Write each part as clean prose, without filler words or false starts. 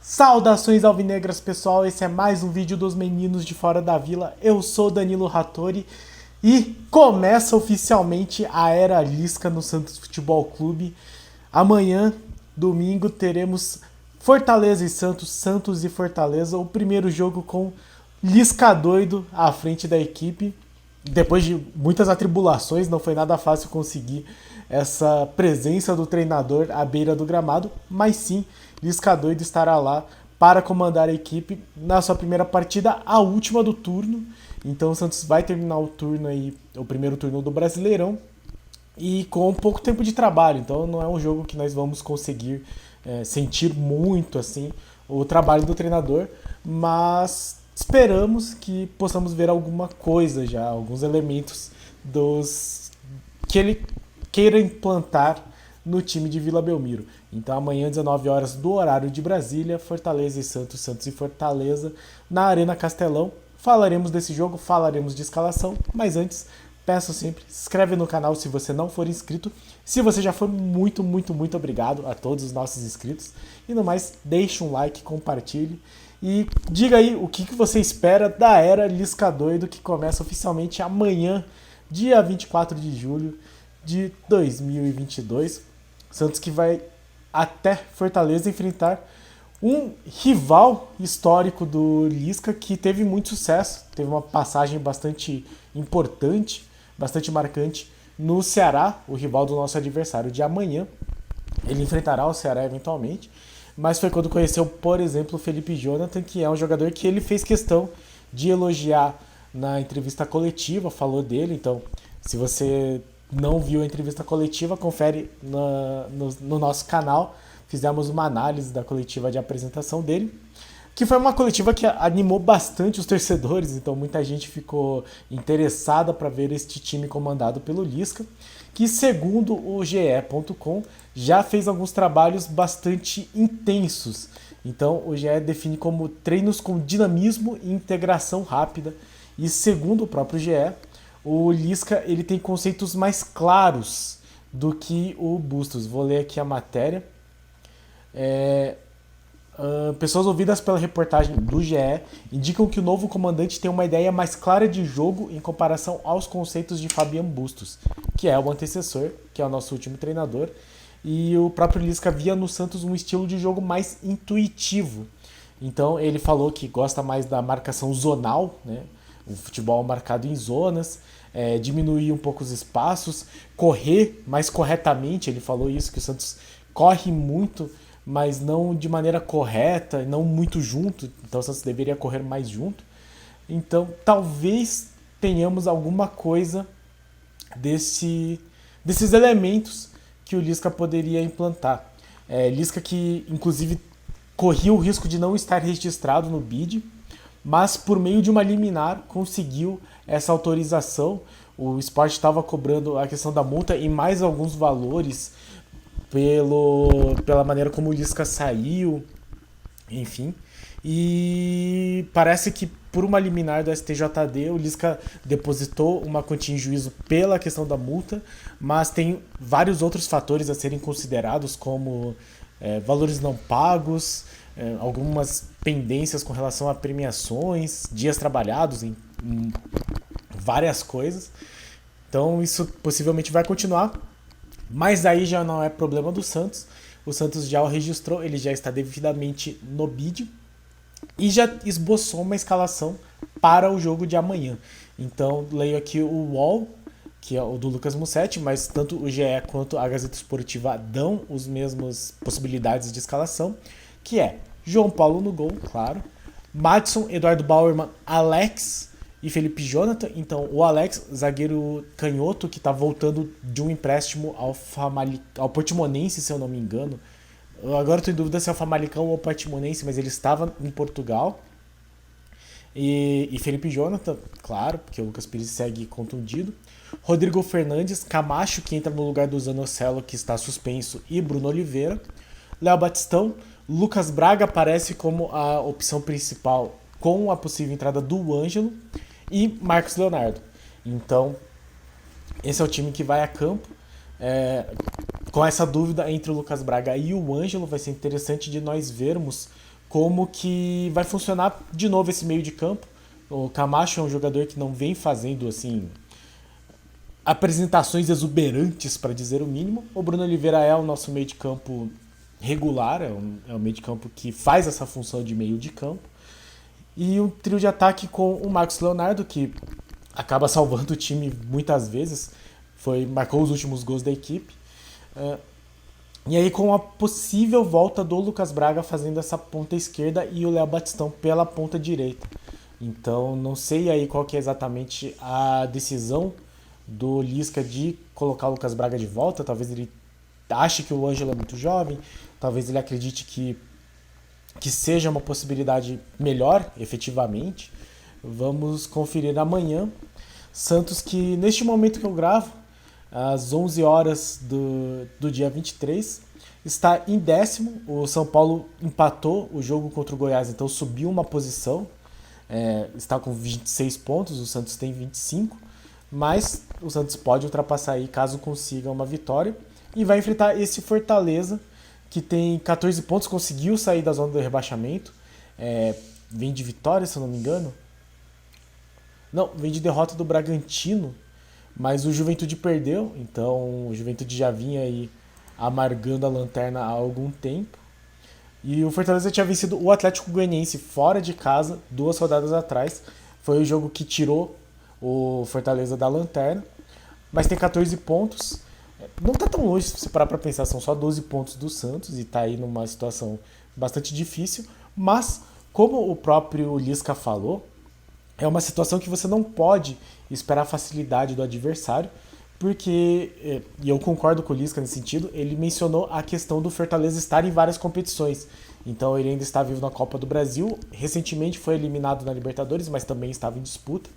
Saudações alvinegras, pessoal, esse é mais um vídeo dos meninos de fora da vila. Eu sou Danilo Rattori e começa oficialmente a era Lisca no Santos Futebol Clube. Amanhã, domingo, teremos Fortaleza e Santos, Santos e Fortaleza, o primeiro jogo com Lisca doido à frente da equipe. Depois de muitas atribulações, não foi nada fácil conseguir essa presença do treinador à beira do gramado, mas sim, Lisca doido estará lá para comandar a equipe na sua primeira partida, a última do turno. Então o Santos vai terminar o turno aí, o primeiro turno do Brasileirão, e com pouco tempo de trabalho. Então não é um jogo que nós vamos conseguir sentir muito assim o trabalho do treinador, mas esperamos que possamos ver alguma coisa já, alguns elementos dos que ele queira implantar no time de Vila Belmiro. Então amanhã, 19 horas do horário de Brasília, Fortaleza e Santos, Santos e Fortaleza na Arena Castelão. Falaremos desse jogo, falaremos de escalação, mas antes, peço sempre, se inscreve no canal se você não for inscrito. Se você já for, muito obrigado a todos os nossos inscritos. E no mais, deixe um like, compartilhe e diga aí o que você espera da era Lisca doido, que começa oficialmente amanhã, dia 24 de julho de 2022. Santos que vai até Fortaleza enfrentar um rival histórico do Lisca que teve muito sucesso, teve uma passagem bastante importante, bastante marcante no Ceará, o rival do nosso adversário de amanhã. Ele enfrentará o Ceará eventualmente, mas foi quando conheceu, por exemplo, o Felipe Jonathan, que é um jogador que ele fez questão de elogiar na entrevista coletiva, falou dele. Então, se você não viu a entrevista coletiva, confere no nosso canal. Fizemos uma análise da coletiva de apresentação dele, que foi uma coletiva que animou bastante os torcedores, então muita gente ficou interessada para ver este time comandado pelo Lisca, que segundo o GE.com já fez alguns trabalhos bastante intensos. Então o GE define como treinos com dinamismo e integração rápida, e segundo o próprio GE, o Lisca ele tem conceitos mais claros do que o Bustos. Vou ler aqui a matéria. Pessoas ouvidas pela reportagem do GE indicam que o novo comandante tem uma ideia mais clara de jogo em comparação aos conceitos de Fabian Bustos, que é o antecessor, que é o nosso último treinador, e o próprio Lisca via no Santos um estilo de jogo mais intuitivo. Então ele falou que gosta mais da marcação zonal, né? O futebol marcado em zonas, diminuir um pouco os espaços, correr mais corretamente. Ele falou isso, que o Santos corre muito, mas não de maneira correta, não muito junto. Então o Santos deveria correr mais junto. Então talvez tenhamos alguma coisa desses elementos que o Lisca poderia implantar. Lisca que inclusive corria o risco de não estar registrado no BID, mas por meio de uma liminar conseguiu essa autorização. O Sport estava cobrando a questão da multa e mais alguns valores pela maneira como o Lisca saiu, enfim. E parece que por uma liminar do STJD o Lisca depositou uma quantia em juízo pela questão da multa, mas tem vários outros fatores a serem considerados, como valores não pagos, algumas pendências com relação a premiações, dias trabalhados em várias coisas. Então isso possivelmente vai continuar, mas aí já não é problema do Santos. O Santos já o registrou, ele já está devidamente no BID e já esboçou uma escalação para o jogo de amanhã. Então leio aqui o UOL, que é o do Lucas Mussetti, mas tanto o GE quanto a Gazeta Esportiva dão as mesmas possibilidades de escalação, que é João Paulo no gol, claro, Madison, Eduardo Bauerman, Alex e Felipe Jonathan. Então o Alex, zagueiro canhoto, que está voltando de um empréstimo ao Portimonense, se eu não me engano. Agora estou em dúvida se é o Famalicão ou o Portimonense, mas ele estava em Portugal. E Felipe Jonathan, claro, porque o Lucas Pires segue contundido. Rodrigo Fernandes, Camacho, que entra no lugar do Zanocelo, que está suspenso, e Bruno Oliveira. Léo Batistão, Lucas Braga aparece como a opção principal com a possível entrada do Ângelo e Marcos Leonardo. Então, esse é o time que vai a campo. com essa dúvida entre o Lucas Braga e o Ângelo, vai ser interessante de nós vermos como que vai funcionar de novo esse meio de campo. O Camacho é um jogador que não vem fazendo assim apresentações exuberantes, para dizer o mínimo. O Bruno Oliveira é o nosso meio de campo regular, é um meio de campo que faz essa função de meio de campo. E um trio de ataque com o Marcos Leonardo, que acaba salvando o time muitas vezes, marcou os últimos gols da equipe. E aí com a possível volta do Lucas Braga fazendo essa ponta esquerda e o Léo Batistão pela ponta direita. Então não sei aí qual que é exatamente a decisão do Lisca de colocar o Lucas Braga de volta. Talvez ele ache que o Ângelo é muito jovem, talvez ele acredite que seja uma possibilidade melhor, efetivamente. Vamos conferir amanhã. Santos que, neste momento que eu gravo, às 11 horas do dia 23, está em 10º. O São Paulo empatou o jogo contra o Goiás, então subiu uma posição. Está com 26 pontos, o Santos tem 25, mas o Santos pode ultrapassar aí caso consiga uma vitória. E vai enfrentar esse Fortaleza, que tem 14 pontos, conseguiu sair da zona do rebaixamento. Vem de vitória, se eu não me engano. Não, vem de derrota do Bragantino, mas o Juventude perdeu, então o Juventude já vinha aí amargando a lanterna há algum tempo. E o Fortaleza tinha vencido o Atlético Goianiense fora de casa 2 rodadas atrás. Foi o jogo que tirou o Fortaleza da lanterna, mas tem 14 pontos. Não tá tão longe, se você parar pra pensar, são só 12 pontos do Santos e tá aí numa situação bastante difícil, mas como o próprio Lisca falou, é uma situação que você não pode esperar a facilidade do adversário, porque, e eu concordo com o Lisca nesse sentido, ele mencionou a questão do Fortaleza estar em várias competições. Então ele ainda está vivo na Copa do Brasil, recentemente foi eliminado na Libertadores, mas também estava em disputa.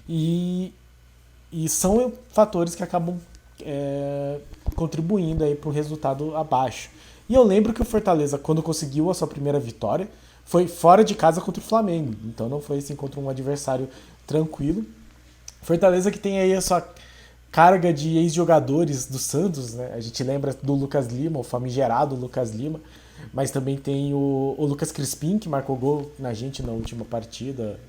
E são fatores que acabam contribuindo para o resultado abaixo. E eu lembro que o Fortaleza, quando conseguiu a sua primeira vitória, foi fora de casa contra o Flamengo. Então não foi assim contra um adversário tranquilo. Fortaleza que tem aí a sua carga de ex-jogadores do Santos, né? A gente lembra do Lucas Lima, o famigerado Lucas Lima, mas também tem o Lucas Crispim, que marcou gol na gente na última partida.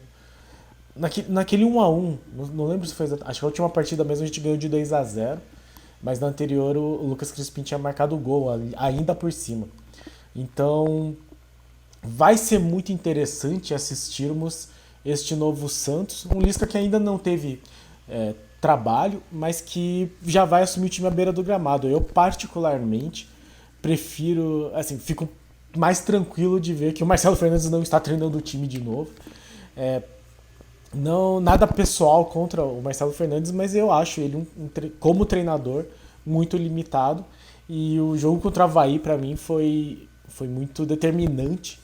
Naquele 1-1, não lembro se foi exatamente, acho que a última partida mesmo a gente ganhou de 2-0, mas na anterior o Lucas Crispim tinha marcado o gol ainda por cima. Então vai ser muito interessante assistirmos este novo Santos, um Lisca que ainda não teve trabalho, mas que já vai assumir o time à beira do gramado. Eu particularmente prefiro, assim, fico mais tranquilo de ver que o Marcelo Fernandes não está treinando o time de novo. Não, nada pessoal contra o Marcelo Fernandes, mas eu acho ele, como treinador, muito limitado. E o jogo contra o Avaí, para mim, foi muito determinante.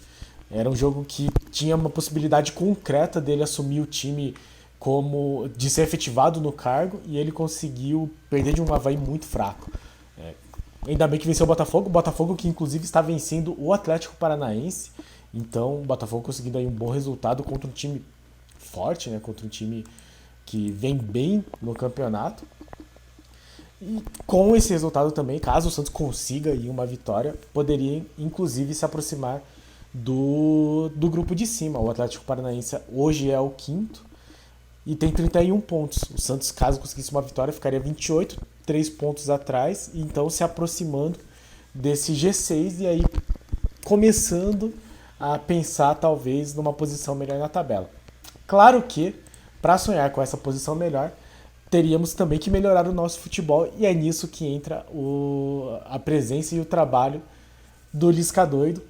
Era um jogo que tinha uma possibilidade concreta dele assumir o time de ser efetivado no cargo, e ele conseguiu perder de um Avaí muito fraco. Ainda bem que venceu o Botafogo que inclusive está vencendo o Atlético Paranaense. Então o Botafogo conseguindo aí um bom resultado contra um time forte, né? Contra um time que vem bem no campeonato. E com esse resultado também, caso o Santos consiga aí uma vitória, poderia inclusive se aproximar do grupo de cima. O Atlético Paranaense hoje é o 5º e tem 31 pontos. O Santos, caso conseguisse uma vitória, ficaria 28, 3 pontos atrás, e então se aproximando desse G6 e aí começando a pensar talvez numa posição melhor na tabela. Claro que, para sonhar com essa posição melhor, teríamos também que melhorar o nosso futebol, e é nisso que entra a presença e o trabalho do Lisca Doido.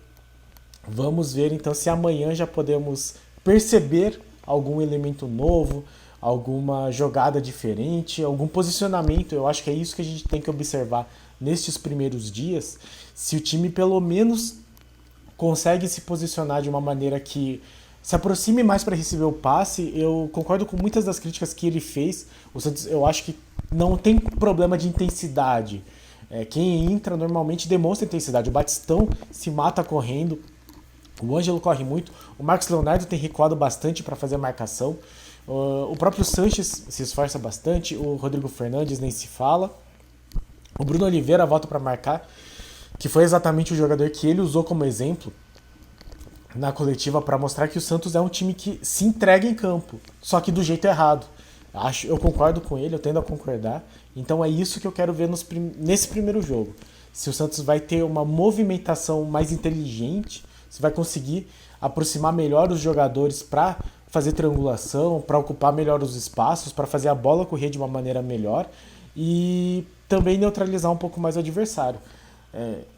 Vamos ver então se amanhã já podemos perceber algum elemento novo, alguma jogada diferente, algum posicionamento. Eu acho que é isso que a gente tem que observar nestes primeiros dias, se o time pelo menos consegue se posicionar de uma maneira que se aproxime mais para receber o passe. Eu concordo com muitas das críticas que ele fez. O Santos, eu acho que não tem problema de intensidade. Quem entra normalmente demonstra intensidade. O Batistão se mata correndo, o Ângelo corre muito, o Marcos Leonardo tem recuado bastante para fazer a marcação, o próprio Sanches se esforça bastante, o Rodrigo Fernandes nem se fala. O Bruno Oliveira volta para marcar, que foi exatamente o jogador que ele usou como exemplo na coletiva para mostrar que o Santos é um time que se entrega em campo, só que do jeito errado. Eu concordo com ele, eu tendo a concordar. Então é isso que eu quero ver nesse primeiro jogo. Se o Santos vai ter uma movimentação mais inteligente, se vai conseguir aproximar melhor os jogadores para fazer triangulação, para ocupar melhor os espaços, para fazer a bola correr de uma maneira melhor e também neutralizar um pouco mais o adversário.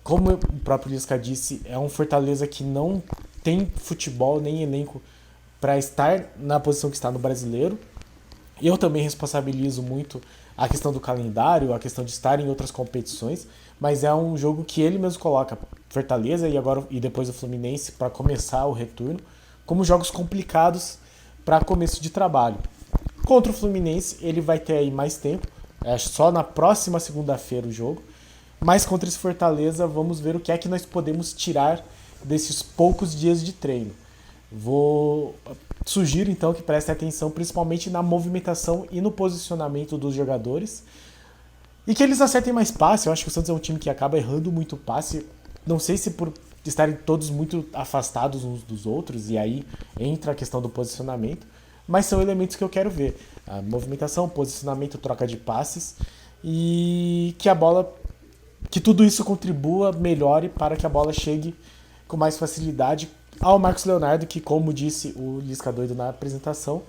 Como o próprio Lisca disse, é um Fortaleza que não tem futebol nem elenco para estar na posição que está no Brasileiro. Eu também responsabilizo muito a questão do calendário, a questão de estar em outras competições, mas é um jogo que ele mesmo coloca Fortaleza e depois o Fluminense para começar o retorno como jogos complicados para começo de trabalho. Contra o Fluminense ele vai ter aí mais tempo, só na próxima segunda-feira o jogo, mas contra esse Fortaleza vamos ver o que é que nós podemos tirar desses poucos dias de treino. Sugiro então que prestem atenção principalmente na movimentação e no posicionamento dos jogadores e que eles acertem mais passe. Eu acho que o Santos é um time que acaba errando muito passe, não sei se por estarem todos muito afastados uns dos outros, e aí entra a questão do posicionamento, mas são elementos que eu quero ver: a movimentação, posicionamento, troca de passes, e que tudo isso contribua, melhore para que a bola chegue com mais facilidade ao Marcos Leonardo, que, como disse o Lisca doido na apresentação,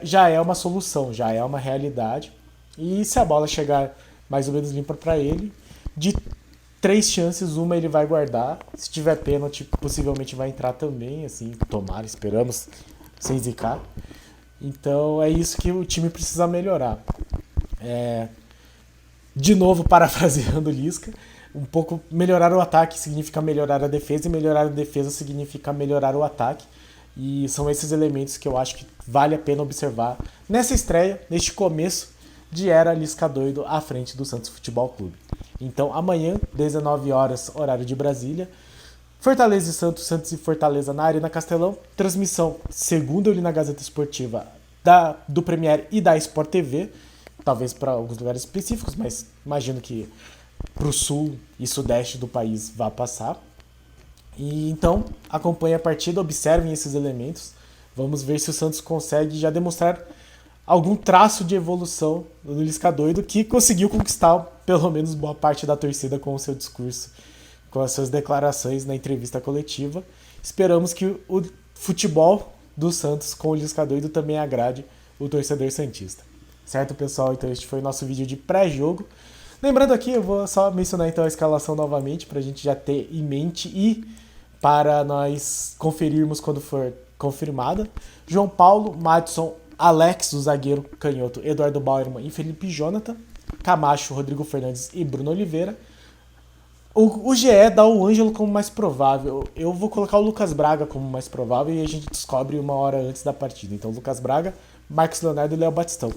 já é uma solução, já é uma realidade. E se a bola chegar mais ou menos limpa para ele, de 3 chances, uma ele vai guardar. Se tiver pênalti, possivelmente vai entrar também, assim, tomara, esperamos, sem zicar. Então é isso que o time precisa melhorar. De novo, parafraseando o Lisca, um pouco melhorar o ataque significa melhorar a defesa, e melhorar a defesa significa melhorar o ataque. E são esses elementos que eu acho que vale a pena observar nessa estreia, neste começo de era Lisca doido à frente do Santos Futebol Clube. Então amanhã, 19 horas, horário de Brasília, Fortaleza e Santos, Santos e Fortaleza na Arena Castelão. Transmissão, segundo eu li na Gazeta Esportiva, do Premier e da Sport TV, talvez para alguns lugares específicos, mas imagino que para o sul e sudeste do país vá passar. E então acompanhe a partida, observem esses elementos. Vamos ver se o Santos consegue já demonstrar algum traço de evolução no Lisca doido, que conseguiu conquistar pelo menos boa parte da torcida com o seu discurso, com as suas declarações na entrevista coletiva. Esperamos que o futebol do Santos com o Lisca doido também agrade o torcedor santista. Certo, pessoal? Então este foi o nosso vídeo de pré-jogo. Lembrando aqui, eu vou só mencionar então a escalação novamente para a gente já ter em mente e para nós conferirmos quando for confirmada. João Paulo, Madison, Alex, o zagueiro canhoto, Eduardo Bauerman e Felipe Jonathan, Camacho, Rodrigo Fernandes e Bruno Oliveira. O GE dá o Ângelo como mais provável. Eu vou colocar o Lucas Braga como mais provável e a gente descobre uma hora antes da partida. Então Lucas Braga, Marcos Leonardo e Léo Batistão.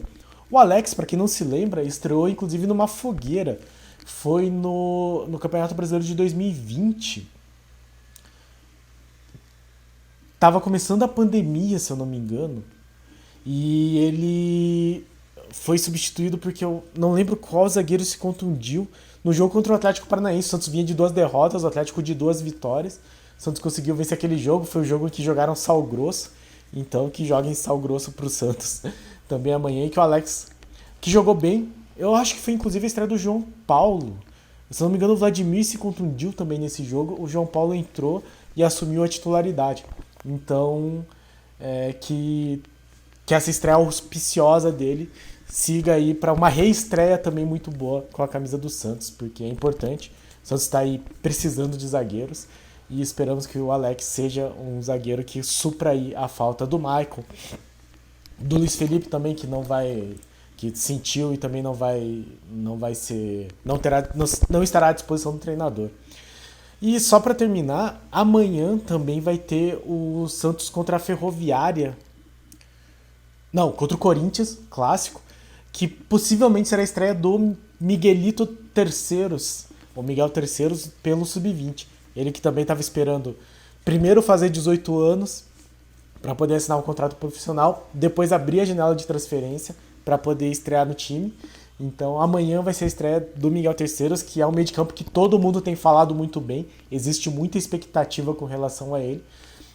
O Alex, para quem não se lembra, estreou inclusive numa fogueira. Foi no Campeonato Brasileiro de 2020. Tava começando a pandemia, se eu não me engano. E ele foi substituído porque eu não lembro qual zagueiro se contundiu no jogo contra o Atlético Paranaense. O Santos vinha de 2 derrotas, o Atlético de 2 vitórias. O Santos conseguiu vencer aquele jogo. Foi o jogo em que jogaram sal grosso. Então que joguem sal grosso pro Santos também amanhã. E que o Alex, que jogou bem, eu acho que foi inclusive a estreia do João Paulo. Se não me engano, o Vladimir se contundiu também nesse jogo. O João Paulo entrou e assumiu a titularidade. Então, que essa estreia auspiciosa dele siga aí para uma reestreia também muito boa com a camisa do Santos, porque é importante. O Santos está aí precisando de zagueiros e esperamos que o Alex seja um zagueiro que supra aí a falta do Maicon, do Luiz Felipe também, que sentiu e também não estará à disposição do treinador. E só para terminar, amanhã também vai ter o Santos contra a Ferroviária. Não, contra o Corinthians, clássico, que possivelmente será a estreia do Miguelito Terceiros, ou Miguel Terceiros, pelo Sub-20. Ele que também estava esperando primeiro fazer 18 anos para poder assinar um contrato profissional, depois abrir a janela de transferência para poder estrear no time. Então amanhã vai ser a estreia do Miguel Terceiros, que é um meio de campo que todo mundo tem falado muito bem. Existe muita expectativa com relação a ele.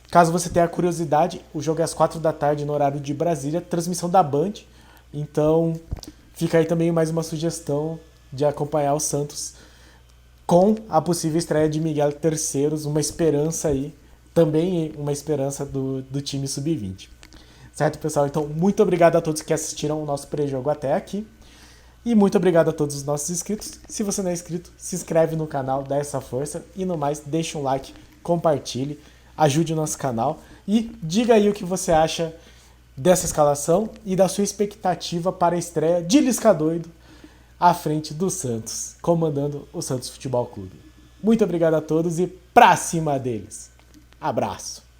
Caso você tenha curiosidade, o jogo é às 4 da tarde no horário de Brasília, transmissão da Band. Então fica aí também mais uma sugestão de acompanhar o Santos com a possível estreia de Miguel Terceiros, uma esperança aí, também uma esperança do time sub-20. Certo, pessoal? Então, muito obrigado a todos que assistiram o nosso pré-jogo até aqui. E muito obrigado a todos os nossos inscritos. Se você não é inscrito, se inscreve no canal, dá essa força. E no mais, deixa um like, compartilhe, ajude o nosso canal. E diga aí o que você acha dessa escalação e da sua expectativa para a estreia de Lisca Doido à frente do Santos, comandando o Santos Futebol Clube. Muito obrigado a todos e pra cima deles. Abraço.